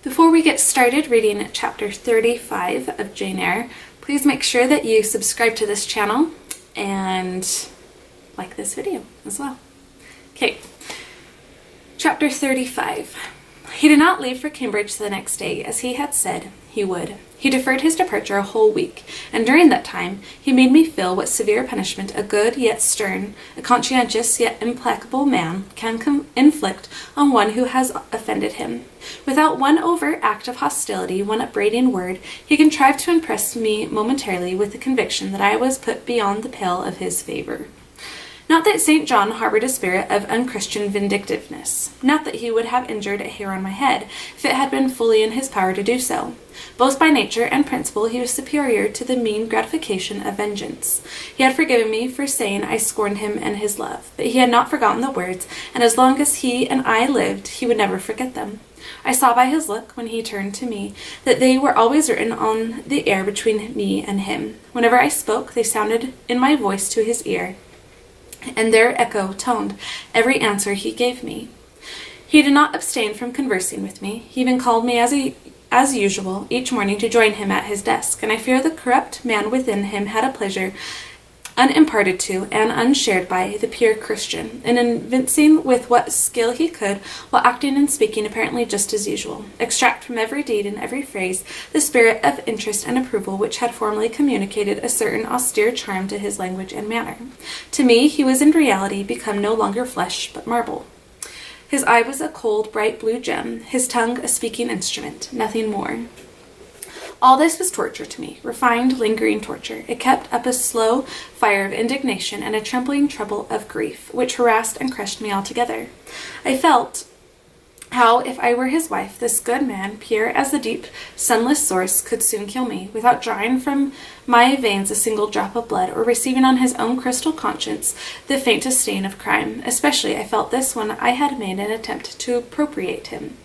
Before we get started reading chapter 35 of Jane Eyre, please make sure that you subscribe to this channel and like this video as well. Okay, chapter 35. He did not leave for Cambridge the next day, as he had said he would. He deferred his departure a whole week, and during that time he made me feel what severe punishment a good yet stern, a conscientious yet implacable man can inflict on one who has offended him. Without one overt act of hostility, one upbraiding word, he contrived to impress me momentarily with the conviction that I was put beyond the pale of his favor. Not that St. John harbored a spirit of unchristian vindictiveness. Not that he would have injured a hair on my head, if it had been fully in his power to do so. Both by nature and principle he was superior to the mean gratification of vengeance. He had forgiven me for saying I scorned him and his love, but he had not forgotten the words, and as long as he and I lived, he would never forget them. I saw by his look, when he turned to me, that they were always written on the air between me and him. Whenever I spoke, they sounded in my voice to his ear, and their echo toned every answer he gave me. He did not abstain from conversing with me. He even called me as usual each morning to join him at his desk, and I fear the corrupt man within him had a pleasure unimparted to and unshared by the pure Christian, in evincing with what skill he could, while acting and speaking apparently just as usual, extract from every deed and every phrase the spirit of interest and approval which had formerly communicated a certain austere charm to his language and manner. To me he was in reality become no longer flesh but marble. His eye was a cold, bright blue gem, his tongue a speaking instrument, nothing more. All this was torture to me, refined, lingering torture. It kept up a slow fire of indignation and a trembling trouble of grief, which harassed and crushed me altogether. I felt how, if I were his wife, this good man, pure as the deep, sunless source, could soon kill me, without drawing from my veins a single drop of blood, or receiving on his own crystal conscience the faintest stain of crime. Especially I felt this when I had made an attempt to appropriate him.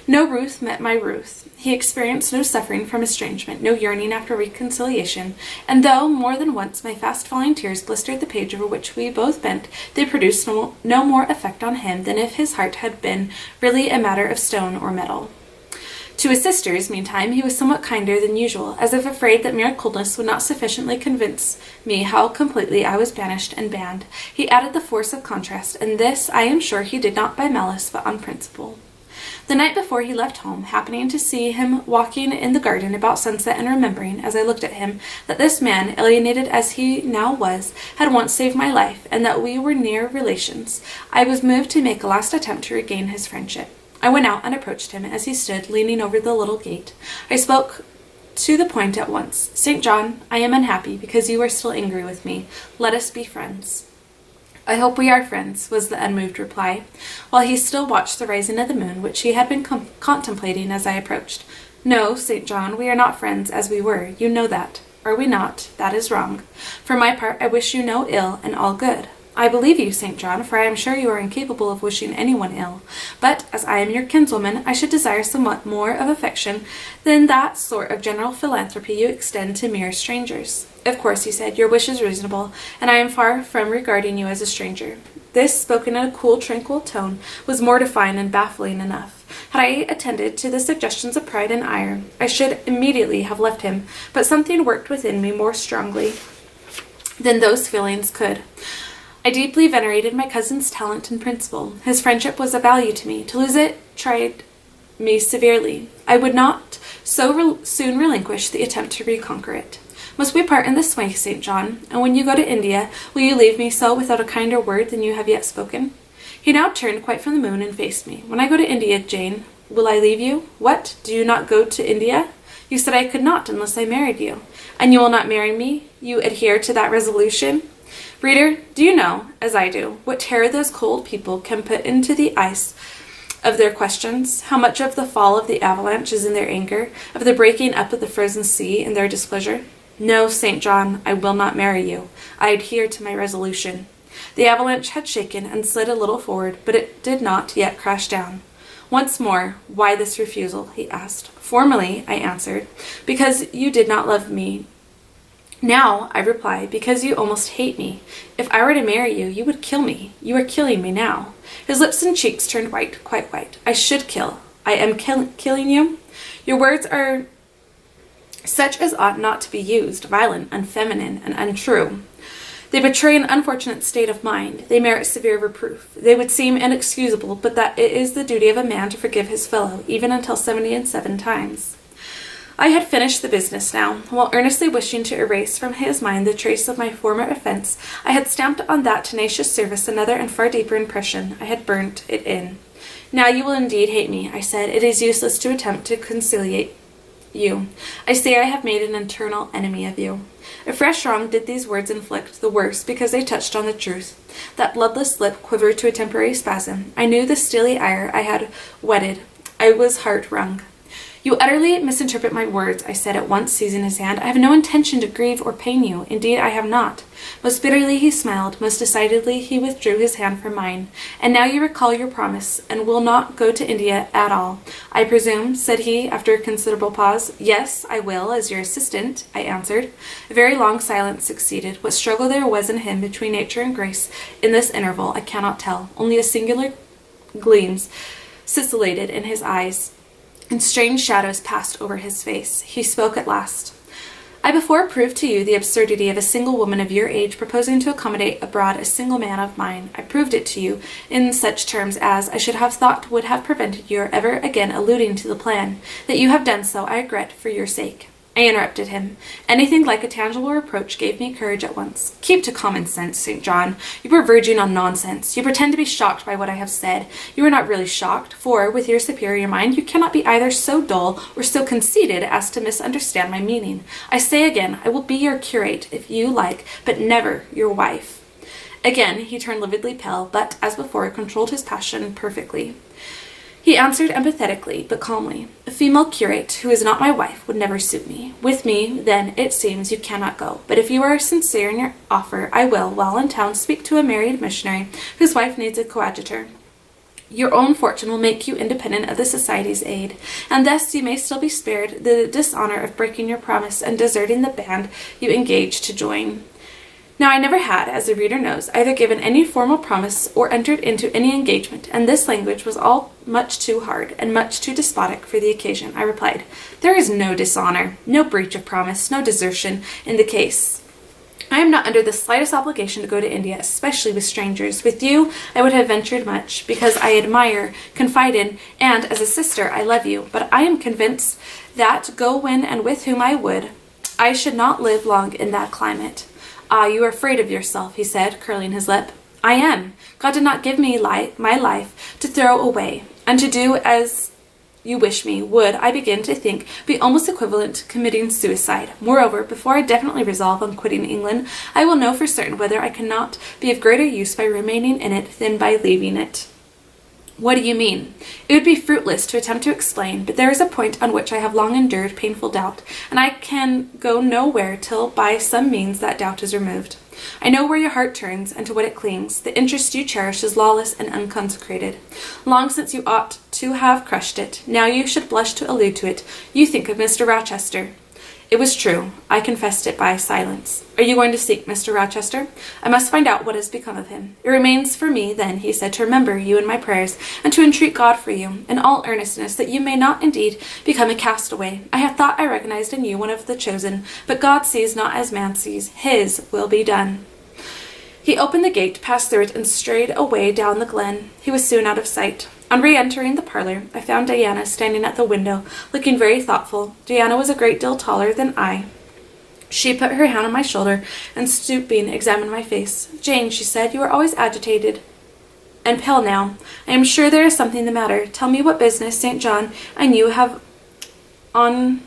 No ruth met my ruth. He experienced no suffering from estrangement, no yearning after reconciliation, and though more than once my fast-falling tears blistered the page over which we both bent, they produced no more effect on him than if his heart had been really a matter of stone or metal. To his sisters, meantime, he was somewhat kinder than usual, as if afraid that mere coldness would not sufficiently convince me how completely I was banished and banned. He added the force of contrast, and this I am sure he did not by malice but on principle. The night before he left home, happening to see him walking in the garden about sunset, and remembering, as I looked at him, that this man, alienated as he now was, had once saved my life, and that we were near relations, I was moved to make a last attempt to regain his friendship. I went out and approached him as he stood leaning over the little gate. I spoke to the point at once. "St. John, I am unhappy because you are still angry with me. Let us be friends." "I hope we are friends," was the unmoved reply, while he still watched the rising of the moon, which he had been contemplating as I approached. "No, St. John, we are not friends as we were. You know that. Are we not? That is wrong. For my part, I wish you no ill and all good." "I believe you, St. John, for I am sure you are incapable of wishing anyone ill. But, as I am your kinswoman, I should desire somewhat more of affection than that sort of general philanthropy you extend to mere strangers." "Of course," he said, "your wish is reasonable, and I am far from regarding you as a stranger." This, spoken in a cool, tranquil tone, was mortifying and baffling enough. Had I attended to the suggestions of pride and ire, I should immediately have left him, but something worked within me more strongly than those feelings could. I deeply venerated my cousin's talent and principle. His friendship was of value to me. To lose it tried me severely. I would not so soon relinquish the attempt to reconquer it. "Must we part in this way, St. John? And when you go to India, will you leave me so without a kinder word than you have yet spoken?" He now turned quite from the moon and faced me. "When I go to India, Jane, will I leave you? What? Do you not go to India? You said I could not unless I married you. And you will not marry me? You adhere to that resolution?" Reader, do you know, as I do, what terror those cold people can put into the ice of their questions? How much of the fall of the avalanche is in their anger, of the breaking up of the frozen sea in their displeasure? "No, St. John, I will not marry you. I adhere to my resolution." The avalanche had shaken and slid a little forward, but it did not yet crash down. "Once more, why this refusal?" he asked. "Formerly," I answered, "because you did not love me. Now, I reply, because you almost hate me. If I were to marry you, you would kill me. You are killing me now." His lips and cheeks turned white, quite white. "I should kill. I am killing you?" Your words are such as ought not to be used, violent, unfeminine, and untrue. They betray an unfortunate state of mind. They merit severe reproof. They would seem inexcusable, but that it is the duty of a man to forgive his fellow, even until 77 times. I had finished the business now. While earnestly wishing to erase from his mind the trace of my former offence, I had stamped on that tenacious service another and far deeper impression. I had burnt it in. Now you will indeed hate me, I said. It is useless to attempt to conciliate you. I say I have made an eternal enemy of you. A fresh wrong did these words inflict, the worse because they touched on the truth. That bloodless lip quivered to a temporary spasm. I knew the steely ire I had wedded. I was heart-wrung. You utterly misinterpret my words, I said at once, seizing his hand. I have no intention to grieve or pain you. Indeed, I have not. Most bitterly he smiled. Most decidedly he withdrew his hand from mine. And now you recall your promise, and will not go to India at all, I presume, said he, after a considerable pause. Yes, I will, as your assistant, I answered. A very long silence succeeded. What struggle there was in him between nature and grace in this interval, I cannot tell. Only a singular gleams scintillated in his eyes, and strange shadows passed over his face. He spoke at last. I before proved to you the absurdity of a single woman of your age proposing to accommodate abroad a single man of mine. I proved it to you in such terms as I should have thought would have prevented your ever again alluding to the plan. That you have done so, I regret for your sake. I interrupted him. Anything like a tangible reproach gave me courage at once. Keep to common sense, St. John. You are verging on nonsense. You pretend to be shocked by what I have said. You are not really shocked, for, with your superior mind, you cannot be either so dull or so conceited as to misunderstand my meaning. I say again, I will be your curate, if you like, but never your wife. Again he turned lividly pale, but, as before, controlled his passion perfectly. He answered empathetically, but calmly. A female curate, who is not my wife, would never suit me. With me, then, it seems, you cannot go. But if you are sincere in your offer, I will, while in town, speak to a married missionary whose wife needs a coadjutor. Your own fortune will make you independent of the Society's aid, and thus you may still be spared the dishonor of breaking your promise and deserting the band you engaged to join. Now, I never had, as the reader knows, either given any formal promise or entered into any engagement, and this language was all much too hard and much too despotic for the occasion. I replied, There is no dishonor, no breach of promise, no desertion in the case. I am not under the slightest obligation to go to India, especially with strangers. With you, I would have ventured much, because I admire, confide in, and, as a sister, I love you. But I am convinced that, go when and with whom I would, I should not live long in that climate. Ah, you are afraid of yourself, he said, curling his lip. I am. God did not give me my life to throw away, and to do as you wish me would, I begin to think, be almost equivalent to committing suicide. Moreover, before I definitely resolve on quitting England, I will know for certain whether I cannot be of greater use by remaining in it than by leaving it. What do you mean? It would be fruitless to attempt to explain, but there is a point on which I have long endured painful doubt, and I can go nowhere till by some means that doubt is removed. I know where your heart turns, and to what it clings. The interest you cherish is lawless and unconsecrated. Long since you ought to have crushed it. Now you should blush to allude to it. You think of Mr. Rochester. It was true. I confessed it by silence. Are you going to seek Mr. Rochester? I must find out what has become of him. It remains for me, then, he said, to remember you in my prayers, and to entreat God for you, in all earnestness, that you may not indeed become a castaway. I had thought I recognized in you one of the chosen, but God sees not as man sees. His will be done. He opened the gate, passed through it, and strayed away down the glen. He was soon out of sight. On re-entering the parlor, I found Diana standing at the window, looking very thoughtful. Diana was a great deal taller than I. She put her hand on my shoulder, and stooping, examined my face. Jane, she said, you are always agitated and pale now. I am sure there is something the matter. Tell me what business St. John and you have on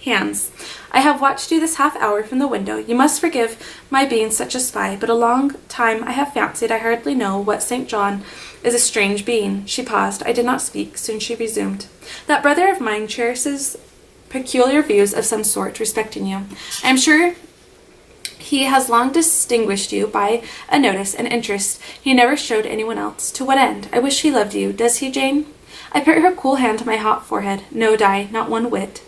hands. I have watched you this half hour from the window. You must forgive my being such a spy, but a long time I have fancied I hardly know what St. John is a strange being. She paused. I did not speak. Soon she resumed. That brother of mine cherishes peculiar views of some sort respecting you. I am sure he has long distinguished you by a notice and interest he never showed anyone else. To what end? I wish he loved you. Does he, Jane? I put her cool hand to my hot forehead. No, Di, not one whit.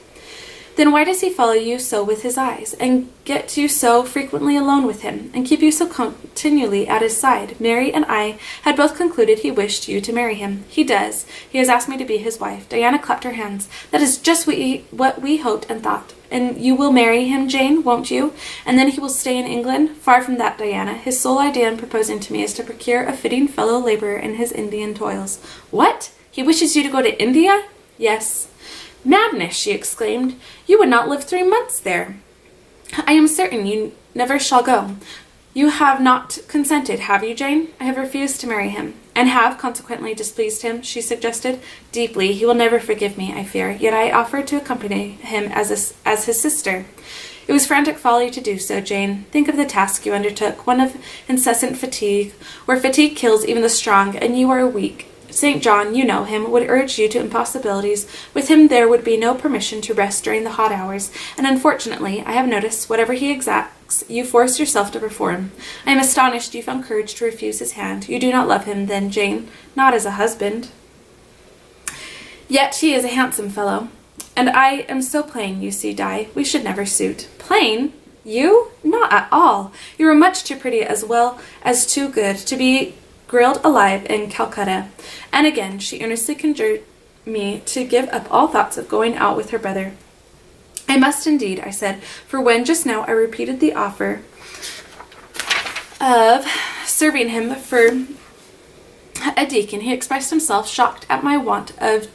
Then why does he follow you so with his eyes, and get you so frequently alone with him, and keep you so continually at his side? Mary and I had both concluded he wished you to marry him. He does. He has asked me to be his wife. Diana clapped her hands. That is just what we hoped and thought. And you will marry him, Jane, won't you? And then he will stay in England? Far from that, Diana. His sole idea in proposing to me is to procure a fitting fellow laborer in his Indian toils. What? He wishes you to go to India? Yes. Madness, she exclaimed. You would not live 3 months there. I am certain you never shall go. You have not consented, have you, Jane? I have refused to marry him. And have, consequently, displeased him, she suggested. Deeply. He will never forgive me, I fear. Yet I offered to accompany him as his sister. It was frantic folly to do so, Jane. Think of the task you undertook, one of incessant fatigue, where fatigue kills even the strong, and you are weak. St. John, you know him, would urge you to impossibilities. With him there would be no permission to rest during the hot hours, and unfortunately, I have noticed, whatever he exacts, you force yourself to perform. I am astonished you found courage to refuse his hand. You do not love him, then, Jane? Not as a husband. Yet he is a handsome fellow. And I am so plain, you see, Di. We should never suit. Plain? You? Not at all. You are much too pretty as well as too good to be grilled alive in Calcutta. And again she earnestly conjured me to give up all thoughts of going out with her brother. I must indeed, I said, for when just now I repeated the offer of serving him for a deacon, he expressed himself shocked at my want of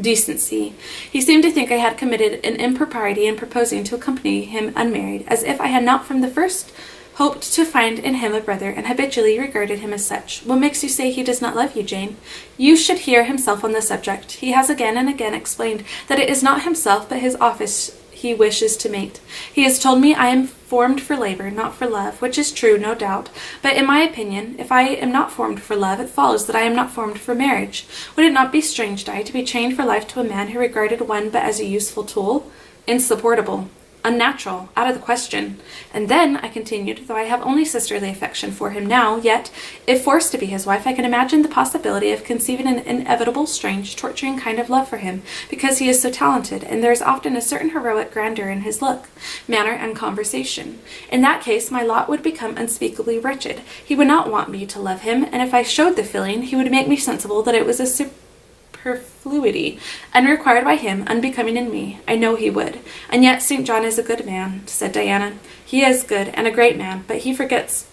decency. He seemed to think I had committed an impropriety in proposing to accompany him unmarried, as if I had not from the first hoped to find in him a brother, and habitually regarded him as such. What makes you say he does not love you, Jane? You should hear himself on the subject. He has again and again explained that it is not himself but his office he wishes to mate. He has told me I am formed for labor, not for love, which is true, no doubt. But in my opinion, if I am not formed for love, it follows that I am not formed for marriage. Would it not be strange, Di, to be chained for life to a man who regarded one but as a useful tool? Insupportable. Unnatural, out of the question. And then, I continued, though I have only sisterly affection for him now, yet, if forced to be his wife, I can imagine the possibility of conceiving an inevitable, strange, torturing kind of love for him, because he is so talented, and there is often a certain heroic grandeur in his look, manner, and conversation. In that case, my lot would become unspeakably wretched. He would not want me to love him, and if I showed the feeling, he would make me sensible that it was a superfluity, unrequired by him, unbecoming in me. I know he would. And yet St. John is a good man, said Diana. He is good, and a great man, but he forgets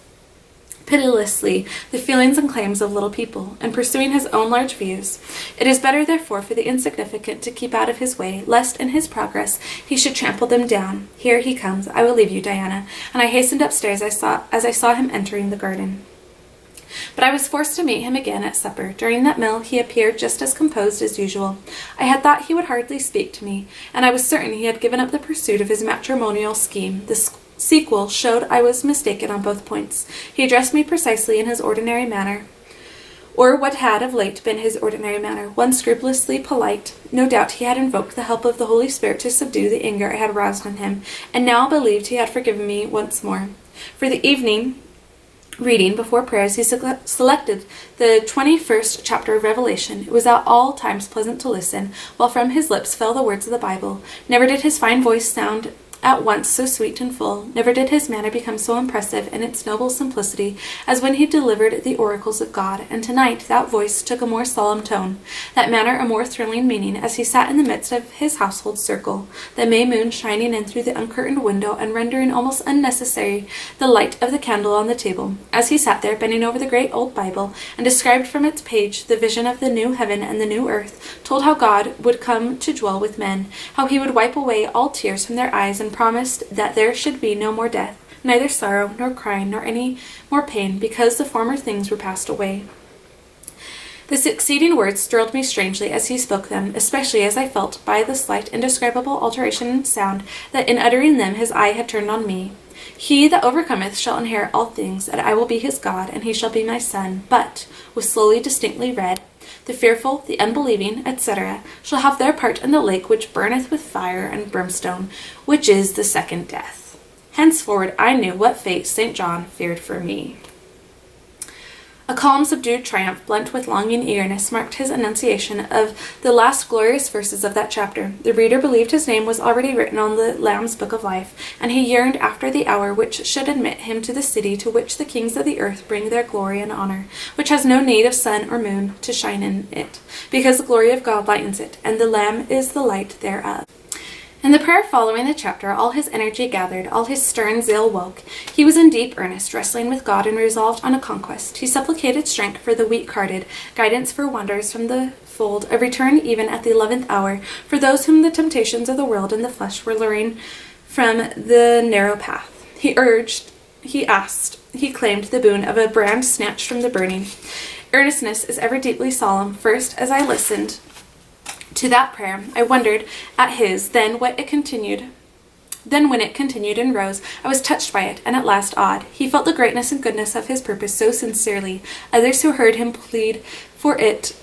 pitilessly the feelings and claims of little people, and pursuing his own large views. It is better, therefore, for the insignificant to keep out of his way, lest in his progress he should trample them down. Here he comes. I will leave you, Diana. And I hastened upstairs as I saw him entering the garden. But I was forced to meet him again at supper. During that meal he appeared just as composed as usual. I had thought he would hardly speak to me, and I was certain he had given up the pursuit of his matrimonial scheme. The sequel showed I was mistaken on both points. He addressed me precisely in his ordinary manner, or what had of late been his ordinary manner, one scrupulously polite. No doubt he had invoked the help of the Holy Spirit to subdue the anger I had roused in him, and now believed he had forgiven me once more. For the evening reading before prayers, he selected the 21st chapter of Revelation. It was at all times pleasant to listen, while from his lips fell the words of the Bible. Never did his fine voice sound at once so sweet and full. Never did his manner become so impressive in its noble simplicity as when he delivered the oracles of God, and tonight that voice took a more solemn tone, that manner a more thrilling meaning, as he sat in the midst of his household circle, the May moon shining in through the uncurtained window and rendering almost unnecessary the light of the candle on the table. As he sat there, bending over the great old Bible, and described from its page the vision of the new heaven and the new earth, told how God would come to dwell with men, how he would wipe away all tears from their eyes, and promised that there should be no more death, neither sorrow, nor crying, nor any more pain, because the former things were passed away. The succeeding words thrilled me strangely as he spoke them, especially as I felt, by the slight, indescribable alteration in sound, that in uttering them his eye had turned on me. He that overcometh shall inherit all things, and I will be his God, and he shall be my son. But, was slowly distinctly read, the fearful, the unbelieving, etc., shall have their part in the lake which burneth with fire and brimstone, which is the second death. Henceforward I knew what fate St. John feared for me. A calm, subdued triumph, blent with longing eagerness, marked his enunciation of the last glorious verses of that chapter. The reader believed his name was already written on the Lamb's book of life, and he yearned after the hour which should admit him to the city to which the kings of the earth bring their glory and honor, which has no need of sun or moon to shine in it, because the glory of God lightens it, and the Lamb is the light thereof. In the prayer following the chapter, all his energy gathered, all his stern zeal woke. He was in deep earnest, wrestling with God and resolved on a conquest. He supplicated strength for the weak-hearted, guidance for wanderers from the fold, a return even at the 11th hour for those whom the temptations of the world and the flesh were luring from the narrow path. He urged, he asked, he claimed the boon of a brand snatched from the burning. Earnestness is ever deeply solemn. First, as I listened to that prayer, I wondered at his, then when it continued and rose, I was touched by it, and at last awed. He felt the greatness and goodness of his purpose so sincerely, others who heard him plead for it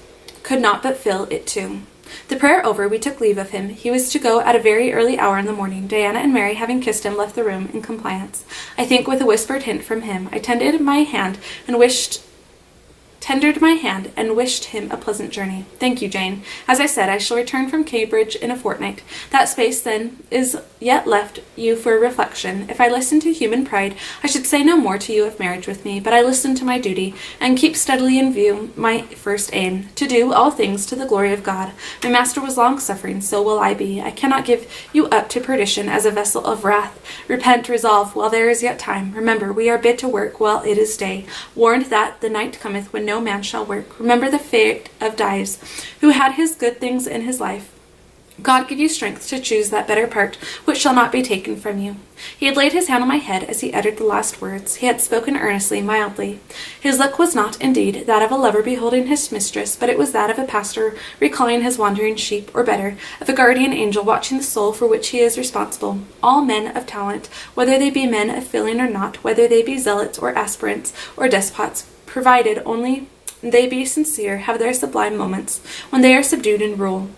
could not but feel it too. The prayer over, we took leave of him. He was to go at a very early hour in the morning. Diana and Mary, having kissed him, left the room in compliance. I think with a whispered hint from him, I tendered my hand and wished him a pleasant journey. Thank you, Jane. As I said, I shall return from Cambridge in a fortnight. That space, then, is yet left you for reflection. If I listened to human pride, I should say no more to you of marriage with me, but I listen to my duty, and keep steadily in view my first aim, to do all things to the glory of God. My master was long-suffering, so will I be. I cannot give you up to perdition as a vessel of wrath. Repent, resolve, while there is yet time. Remember, we are bid to work while it is day, warned that the night cometh when no man shall work. Remember the fate of Dives, who had his good things in his life. God give you strength to choose that better part which shall not be taken from you. He had laid his hand on my head as he uttered the last words. He had spoken earnestly, mildly. His look was not, indeed, that of a lover beholding his mistress, but it was that of a pastor recalling his wandering sheep, or better, of a guardian angel watching the soul for which he is responsible. All men of talent, whether they be men of feeling or not, whether they be zealots or aspirants or despots, provided only they be sincere, have their sublime moments when they are subdued and rule.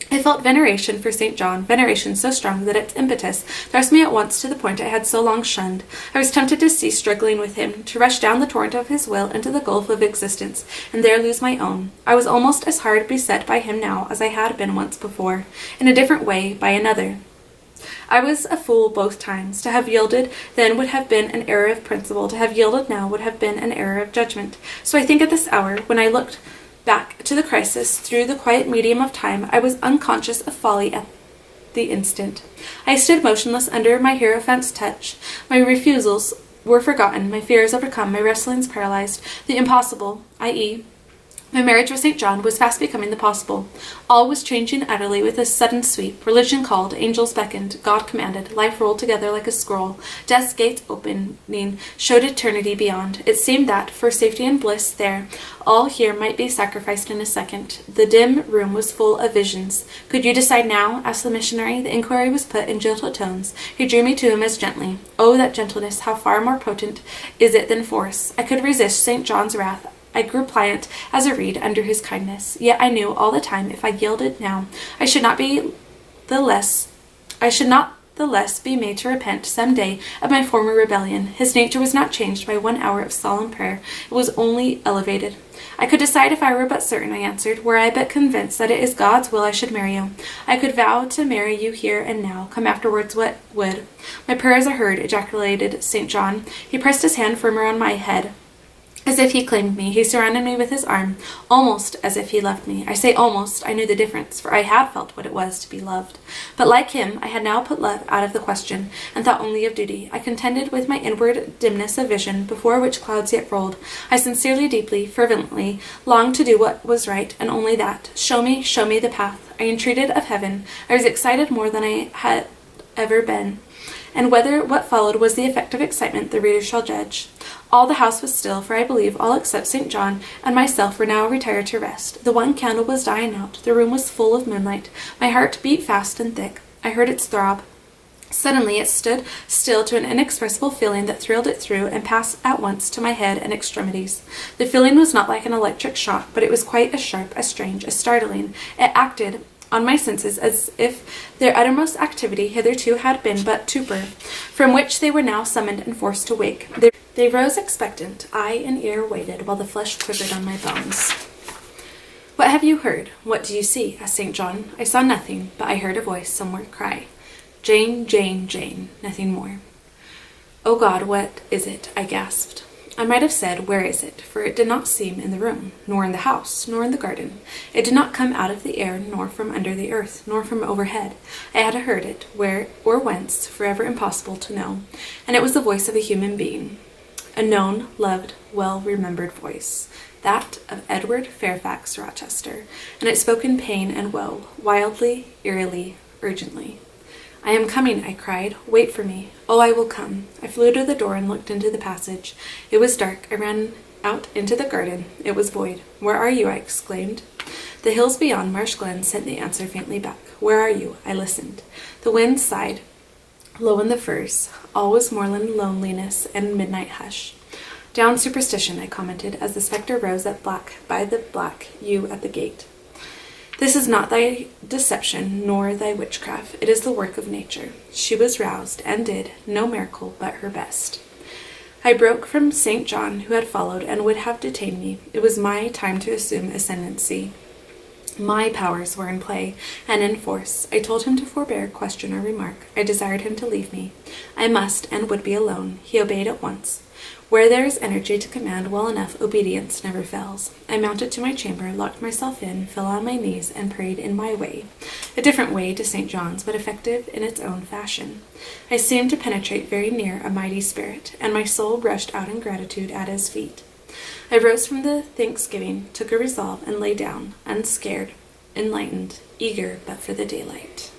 I felt veneration for St. John, veneration so strong that its impetus thrust me at once to the point I had so long shunned. I was tempted to cease struggling with him, to rush down the torrent of his will into the gulf of existence, and there lose my own. I was almost as hard beset by him now as I had been once before, in a different way, by another. I was a fool both times. To have yielded then would have been an error of principle. To have yielded now would have been an error of judgment. So I think at this hour, when I looked back to the crisis through the quiet medium of time, I was unconscious of folly at the instant. I stood motionless under my hierophant's touch. My refusals were forgotten, my fears overcome, my wrestlings paralyzed. The impossible, i.e., my marriage with St. John, was fast becoming the possible. All was changing utterly with a sudden sweep. Religion called, angels beckoned, God commanded, life rolled together like a scroll. Death's gates opening showed eternity beyond. It seemed that, for safety and bliss there, all here might be sacrificed in a second. The dim room was full of visions. Could you decide now? Asked the missionary. The inquiry was put in gentle tones. He drew me to him as gently. Oh, that gentleness, how far more potent is it than force! I could resist St. John's wrath. I grew pliant as a reed under his kindness. Yet I knew all the time, if I yielded now, I should not the less be made to repent some day of my former rebellion. His nature was not changed by 1 hour of solemn prayer. It was only elevated. I could decide if I were but certain, I answered. Were I but convinced that it is God's will I should marry you. I could vow to marry you here and now, come afterwards what would. My prayers are heard, ejaculated St. John. He pressed his hand firmer on my head, as if he claimed me. He surrounded me with his arm, almost as if he loved me. I say almost. I knew the difference, for I had felt what it was to be loved. But like him, I had now put love out of the question, and thought only of duty. I contended with my inward dimness of vision, before which clouds yet rolled. I sincerely, deeply, fervently longed to do what was right, and only that. Show me the path. I entreated of heaven. I was excited more than I had ever been, and whether what followed was the effect of excitement, the reader shall judge. All the house was still, for I believe all except St. John and myself were now retired to rest. The one candle was dying out. The room was full of moonlight. My heart beat fast and thick. I heard its throb. Suddenly it stood still to an inexpressible feeling that thrilled it through and passed at once to my head and extremities. The feeling was not like an electric shock, but it was quite as sharp, as strange, as startling. It acted on my senses as if their uttermost activity hitherto had been but torpor, from which they were now summoned and forced to wake. They rose expectant. I and Eyre waited while the flesh quivered on my bones. "What have you heard? What do you see?" asked St. John. I saw nothing, but I heard a voice somewhere cry, "Jane, Jane, Jane," nothing more. "Oh God, what is it?" I gasped. I might have said, "Where is it?" for it did not seem in the room, nor in the house, nor in the garden. It did not come out of the air, nor from under the earth, nor from overhead. I had heard it, where or whence, forever impossible to know, and it was the voice of a human being. A known, loved, well-remembered voice, that of Edward Fairfax Rochester, and it spoke in pain and woe, wildly, eerily, urgently. "I am coming," I cried. "Wait for me. Oh, I will come." I flew to the door and looked into the passage. It was dark. I ran out into the garden. It was void. "Where are you?" I exclaimed. The hills beyond Marsh Glen sent the answer faintly back. "Where are you?" I listened. The wind sighed low in the firs. All was moorland loneliness and midnight hush. "Down superstition," I commented, as the spectre rose at black by the black yew at the gate. "This is not thy deception, nor thy witchcraft. It is the work of nature. She was roused, and did no miracle but her best." I broke from St. John, who had followed and would have detained me. It was my time to assume ascendancy. My powers were in play and in force. I told him to forbear question or remark. I desired him to leave me. I must and would be alone. He obeyed at once. Where there is energy to command well enough, obedience never fails. I mounted to my chamber, locked myself in, fell on my knees, and prayed in my way. A different way to St. John's, but effective in its own fashion. I seemed to penetrate very near a mighty spirit, and my soul rushed out in gratitude at his feet. I rose from the thanksgiving, took a resolve, and lay down, unscared, enlightened, eager but for the daylight.